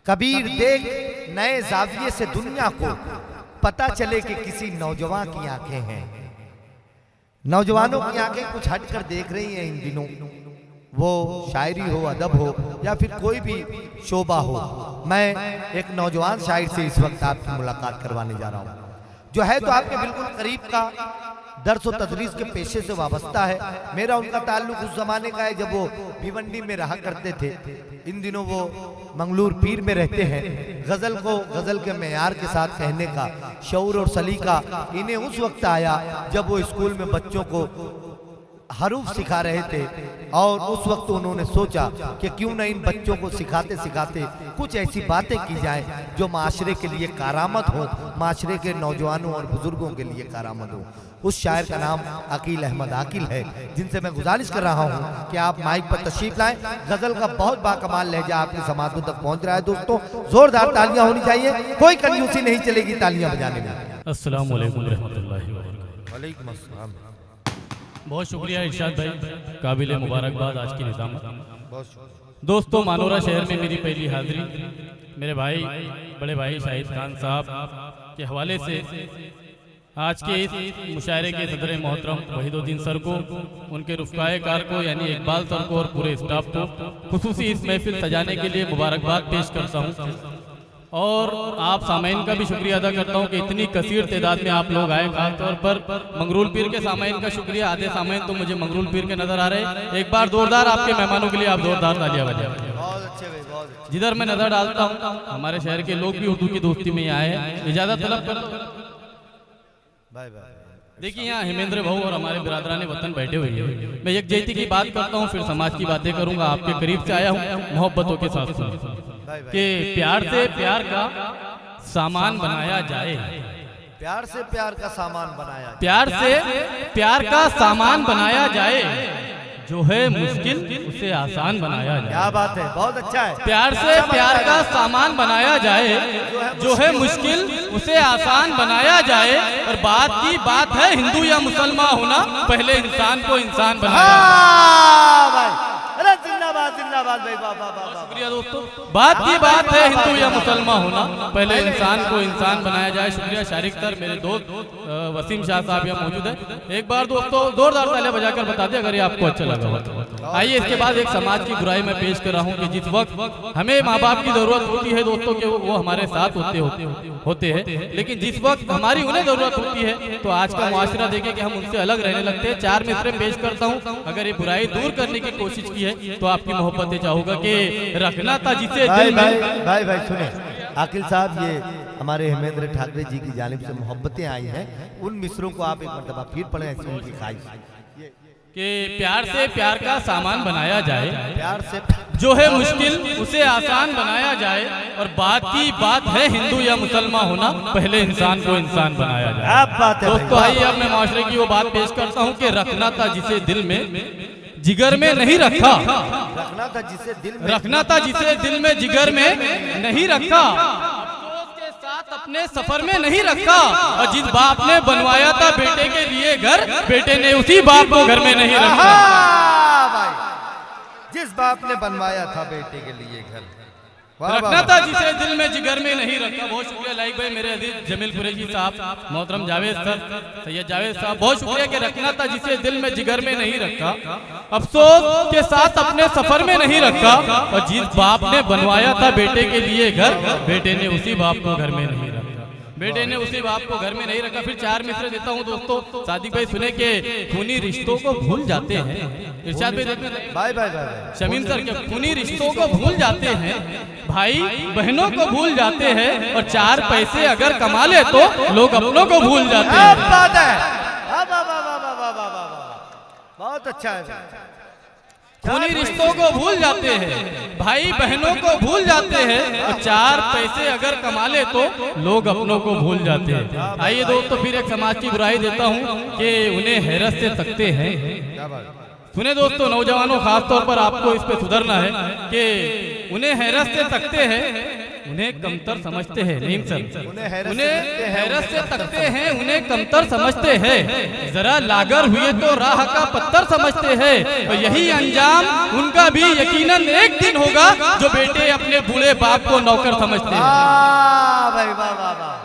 कबीर देख नए जाविये से दुनिया को, पता चले कि किसी नौजवान की आंखें हैं। नौजवानों की आंखें कुछ हटकर देख रही हैं इन दिनों, वो शायरी हो, अदब हो या फिर कोई भी शोबा हो। मैं एक नौजवान शायर से इस वक्त आपकी मुलाकात करवाने जा रहा हूँ, जो है तो आपके बिल्कुल करीब का, दर्स और तदरीस के पेशे से वाबस्ता है। मेरा उनका ताल्लुक उस जमाने का है जब वो भिवंडी में रहा करते थे। इन दिनों वो मंगलूर पीर में रहते हैं। गजल को गजल के मेयार के साथ कहने का शऊर और सलीका इन्हें उस वक्त आया जब वो स्कूल में बच्चों को हरूफ सिखा रहे थे, और उस वक्त उन्होंने सोचा कि क्यों न इन बच्चों को सिखाते सिखाते कुछ ऐसी बातें की जाए जो माशरे के लिए कारामत हो, माशरे के नौजवानों और बुजुर्गों के लिए कारामत हो। उस शायर का नाम अकील अहमद आकिल है, जिनसे मैं गुजारिश कर रहा हूं कि आप माइक पर तशरीफ लाएं। गजल का बहुत बाकमाल लहजा आपकी समातों तक पहुंच रहा है। दोस्तों, जोरदार तालियां होनी चाहिए, कोई कंजूसी नहीं चलेगी तालियां बजाने में। अस्सलाम वालेकुम रहमतुल्लाहि व बरकातहू। वालेकुम अस्सलाम। बहुत शुक्रिया इरशाद भाई, काबिल मुबारकबाद आज की निज़ामत। दोस्तों, मानोरा शहर में मेरी पहली हाजिरी मेरे भाई, बड़े भाई शाहिद खान साहब के हवाले से आज के इस मुशायरे के सदर मोहतरम वहीदुद्दीन सर को, उनके रुफ़काए कार को यानी इकबाल सर को और पूरे स्टाफ को खुसूसी इस महफिल सजाने के लिए मुबारकबाद पेश करता हूँ। और आप सामाइन का भी शुक्रिया अदा करता हूँ कि इतनी कसीर तादाद में आप लोग आए। खासतौर पर मंगरूल पीर के सामाइन का शुक्रिया, आधे सामाइन तो मुझे मंगरूल पीर के नजर आ रहे हैं। एक बार जोरदार आपके मेहमानों के लिए आप जोरदार तालियां बजाएं। जिधर मैं नजर डालता हूँ हमारे शहर के लोग भी उर्दू की दोस्ती में आए हैं। इजाजत तलब कर देखिए, यहाँ हेमेंद्र भाऊ और हमारे बिरादरान वतन बैठे हुए हैं। मैं यकजहती की बात करता हूँ, फिर समाज की बातें करूंगा। आपके करीब से आया हूँ, मोहब्बतों के साथ कि प्यार से प्यार का सामान बनाया जाए। प्यार से प्यार का सामान बनाया जाए। प्यार से प्यार का सामान बनाया जाए, जो है मुश्किल उसे आसान बनाया जाए। क्या बात है, बहुत अच्छा है। प्यार से प्यार का सामान बनाया जाए, जो है मुश्किल उसे आसान बनाया जाए। और बात की बात है हिंदू या मुसलमान होना, पहले इंसान को इंसान बनाया जाए। जिंदाबाद जिंदाबाद भाई, वाह वाह वाह। शुक्रिया दोस्तों। बात की बात है हिंदू या मुसलमान होना, पहले इंसान को इंसान बनाया जाए। शुक्रिया शारिक सर, मेरे दोस्त वसीम शाह साहब यहाँ मौजूद है। एक बार दोस्तों जोरदार तालियां बजाकर बता दें अगर ये आपको अच्छा लगा हो। आइए इसके बाद एक समाज की बुराई में पेश कर रहा हूँ कि जिस वक्त हमें माँ बाप की जरूरत होती है दोस्तों के वो हमारे साथ होते हैं, लेकिन जिस वक्त हमारी उन्हें जरूरत होती है तो आज का मुआशरा देखें कि हम उनसे अलग रहने लगते हैं। चार मिसरे पेश करता हूँ, अगर ये बुराई दूर करने की कोशिश की है तो आपकी मोहब्बतें चाहूंगा कि रखना था जिसे दिल में। भाई सुने आकिल साहब, ये हमारे हेमेंद्र ठाकरे जी की जानिब से मोहब्बतें आई हैं, उन मिसरों को आप एक मर्तबा फिर पढ़ें, ऐसी उनकी ख्वाहिश कि प्यार से प्यार का सामान बनाया जाए, प्यार से जो है मुश्किल उसे आसान बनाया जाए। और बात की बात है हिंदू या मुसलमान होना, पहले इंसान को इंसान बनाया जाए। बात है दोस्तों, आइए अब मैं माशरे की वो बात पेश करता हूँ कि रखना था जिसे दिल में जिगर में नहीं रखा, रखना था जिसे दिल में, रखना था जिसे दिल में जिगर में नहीं रखा, के साथ अपने सफर में नहीं रखा। और जिस बाप ने बनवाया था बेटे के लिए घर, बेटे ने उसी बाप को घर में नहीं रखा। भाई, जिस बाप ने बनवाया था बेटे के लिए घर, रखना था जिसे दिल में जिगर में नहीं रखा। बहुत शुक्रिया लाइक भाई, मेरे अजीज जमील कुरैशी साहब, मोहतरम जावेद सर, सैयद जावेद साहब, बहुत शुक्रिया कि रखना था जिसे दिल में जिगर में नहीं रखा, अफसोस के साथ अपने सफर में नहीं रखा। और जिस बाप ने बनवाया था बेटे के लिए घर, बेटे ने उसी बाप को घर में नहीं रखा, बेटे ने उसी बाप को घर में नहीं रखा। फिर चार मिसरे देता हूँ दोस्तों, सादिक भाई सुने के खूनी रिश्तों को भूल जाते हैं। इरशाद भाई देखने भाई शमीम सर के खूनी रिश्तों को भूल जाते हैं, भाई बहनों को भूल जाते हैं। और चार पैसे अगर कमा ले तो लोग अपनों को भूल जाते हैं। बात है, बहुत अच्छा है। खूनी रिश्तों को भूल जाते हैं, भाई बहनों को भूल जाते हैं। और चार पैसे अगर कमा ले तो लोग अपनों को भूल जाते हैं। आइए दोस्तों, फिर एक समाज की बुराई देता हूँ कि उन्हें हैरत से तकते हैं। सुने दोस्तों, नौजवानों खास तौर पर आपको इस पे सुधरना है कि उन्हें हैरत से तकते हैं उन्हें कमतर समझते हैं। नहीं सर, उन्हें हैरत से तकते हैं, उन्हें कमतर समझते हैं, जरा लागर हुए तो राह का पत्थर समझते हैं। और यही अंजाम उनका भी यकीनन एक दिन होगा, जो बेटे अपने बूढ़े बाप को नौकर समझते हैं। भाई वाह वाह वाह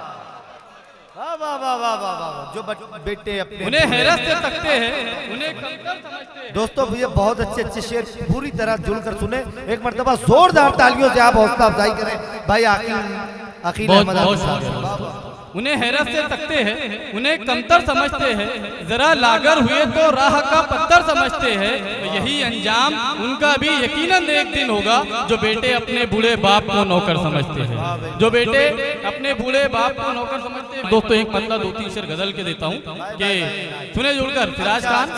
वाह वाह वाह वाह वाह, जो बेटे अपने उन्हें हैरत से तकते हैं, उन्हें कमतर समझते हैं। दोस्तों ये बहुत अच्छे अच्छे शेर पूरी तरह जुड़कर सुने। एक मर्तबा जोरदार तालियों से आप हौसला अफजाई करें भाई अकील अहमद साहब। उन्हें हैरत से तकते हैं, उन्हें कमतर समझते हैं, जरा लागर हुए तो राह का पत्थर समझते हैं। यही अंजाम उनका भी यकीनन एक दिन होगा, जो बेटे अपने बूढ़े बाप को नौकर समझते हैं, जो बेटे अपने बूढ़े बाप को नौकर समझते हैं। दोस्तों एक मतलब 2-3 शेर गजल के देता हूँ कि सुने जुड़कर फिराज खान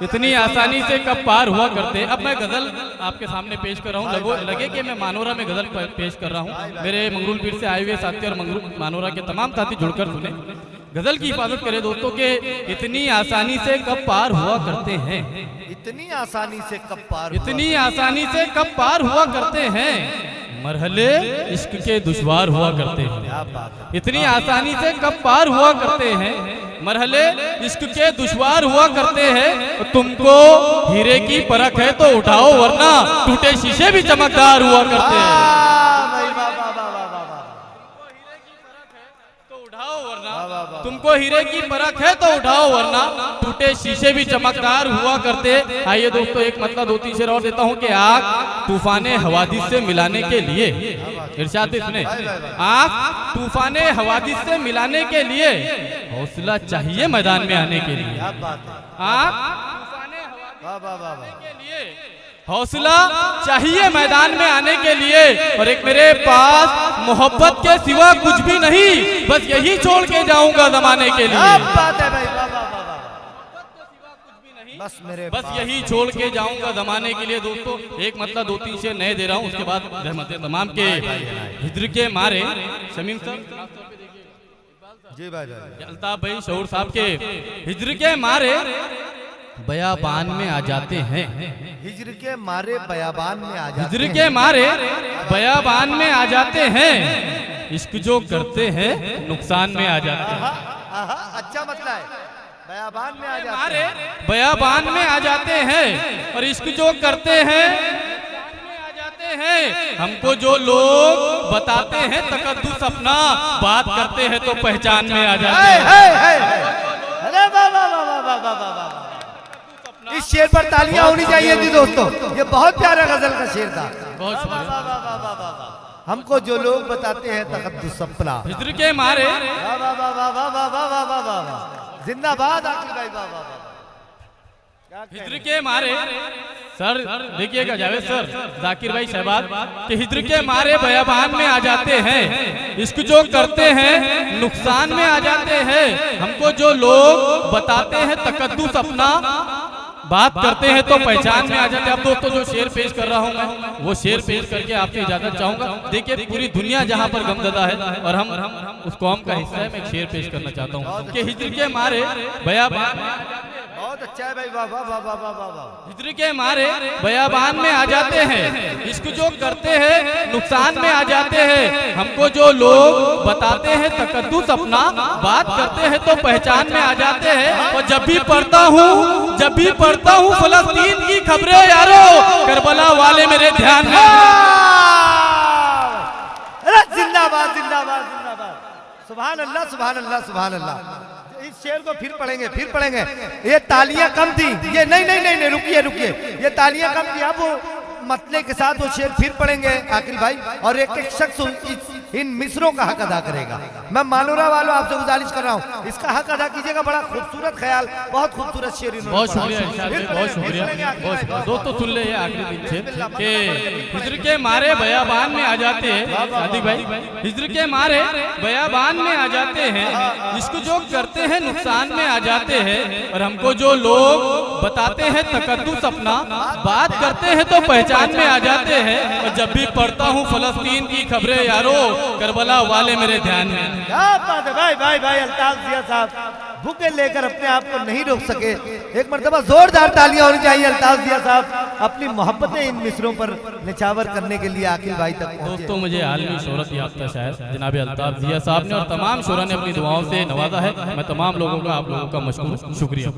इतनी आसानी से कब पार हुआ करते। अब मैं गजल आपके सामने पेश कर रहा हूँ, लगे कि मैं मानोरा में गजल पेश कर रहा हूँ। मेरे मंगरूल पीर से आए हुए साथी और मानोरा के तमाम साथी जुड़कर सुने, गजल की हिफाजत करें दोस्तों के इतनी आसानी से कब पार हुआ करते हैं, इतनी आसानी से कब पार, इतनी आसानी से कब पार हुआ करते हैं, मरहले इश्क के दुश्वार हुआ करते हैं। इतनी आसानी से कब पार हुआ करते हैं, मरहले इश्क के दुश्वार हुआ करते हैं। तुमको हीरे की परख है तो उठाओ, वरना टूटे शीशे भी चमकदार हुआ करते हैं। तुमको हीरे की परख है तो उठाओ, वरना टूटे शीशे भी चमकदार हुआ करते। आइए दोस्तों एक मतलब 2-3 शेर और देता हूँ कि आग तूफाने हवादिस से मिलाने के लिए, इरशाद सुने, आग तूफाने हवादिस से मिलाने के लिए हौसला चाहिए मैदान में आने के लिए। आग तूफाने हवादिस के लिए हौसला चाहिए मैदान में आने के लिए। और एक मेरे पास मोहब्बत के सिवा कुछ भी नहीं, बस यही छोड़ के जाऊंगा जमाने के लिए। बात है भाई, बस यही छोड़ के जाऊंगा जमाने के लिए। दोस्तों एक मतलब 2-3 शेर नए दे रहा हूँ, उसके बाद रहमत तमाम के हिज्र के मारे शमीम सर जी भाई, अल्ताफ भाई शऊर साहब के हिज्र के मारे बयाबान में आ जाते हैं, हिज्र के मारे बयाबान में आ जाते हैं, हिज्र के मारे बयाबान में आ जाते हैं। इश्क जो करते हैं नुकसान में आ जाते हैं। अच्छा मतलब है बयाबान में आ जाते हैं, बयाबान में आ जाते हैं। और इश्क जो करते हैं नुकसान में आ जाते हैं। हमको जो लोग बताते हैं तकद्दुस अपना, बात करते हैं तो पहचान में आ जाते हैं। अरे वाह वाह वाह वाह वाह वाह वाह, इस शेर पर तालियां होनी चाहिए थी दोस्तों। ये बहुत प्यारा गजल का शेर था। हमको जो लोग बताते हैं तकद्दुस अपना, हिज्र के मारे वाह वाह वाह वाह वाह वाह वाह वाह वाह वाह वाह, जिंदाबाद आकिल भाई, वाह वाह वाह। हिज्र के मारे सर देखिएगा जावेद सर, जाकिर भाई शहबाज के हिज्र के मारे बयाबान में आ जाते हैं। इश्क जो करते हैं नुकसान में आ जाते हैं। हमको जो लोग बताते हैं तकद्दुस अपना, बात करते हैं तो पहचान में आ जाते हैं। अब दोस्तों जो शेर पेश कर रहा हूं मैं, वो शेर पेश करके आपसे इजाजत चाहूंगा। देखिए पूरी दुनिया जहां पर गमज़दा है और हम उस कौम का हिस्सा है, मैं एक शेर पेश करना चाहता हूं कि हिज्र के मारे बयाबान, बहुत अच्छा है भाई, वाह वाह वाह वाह वाह वाह। हिज्र के मारे बयाबान में आ जाते हैं। इश्क जो करते हैं नुकसान में आ जाते हैं। हमको जो लोग बताते हैं तकद्दुस अपना, बात करते हैं तो पहचान में आ जाते हैं। और जब भी पढ़ता हूँ फलस्तीन की खबरें यारो, करबला वाले मेरे ध्यान में। अरे जिंदाबाद जिंदाबाद जिंदाबाद, सुभान अल्लाह सुभान अल्लाह सुभान अल्लाह। इस शेर को फिर पढ़ेंगे। ये तालियां कम थी, ये नहीं रुकिए, ये तालियां कम थी। अब मतले के साथ वो शेर फिर पढ़ेंगे आकिल भाई, और एक एक शख्स इन मिसरों का हक अदा करेगा। मैं मानोरा वालों आपसे गुजारिश कर रहा हूँ, इसका हक अदा कीजिएगा। बड़ा खूबसूरत ख्याल, बहुत खूबसूरत शेर इन्होंने। बहुत शुक्रिया इरशाद भाई, बहुत शुक्रिया। दोस्तों सुन ले आखिरी दिन से कि हिज्र के मारे बयाबान में आ जाते हैं। सादिक भाई, हिज्र के मारे बयाबान में आ जाते हैं। इश्क जो करते हैं नुकसान में आ जाते हैं। और हमको जो लोग बताते हैं तकद्दुस अपना, बात करते हैं तो पहचान में आ जाते हैं। और जब भी पढ़ता हूँ फलस्तीन की खबरें यारो, करबला वाले मेरे ध्यान में। क्या बात है भाई, अल्ताफ जिया साहब, भूखे लेकर अपने आप को नहीं रोक सके। एक मर्तबा जोरदार तालियां होनी चाहिए अल्ताफ जिया साहब अपनी मोहब्बतें इन मिसरों पर निछावर करने के लिए आखिल भाई तक पहुंचे। दोस्तों मुझे आलमी शोहरत याफ्ता शायर जनाब अल्ताफ जिया साहब ने और तमाम शोरा ने अपनी दुआओं से नवाजा है। मैं तमाम लोगों का आप लोगों का मशकूर शुक्रिया।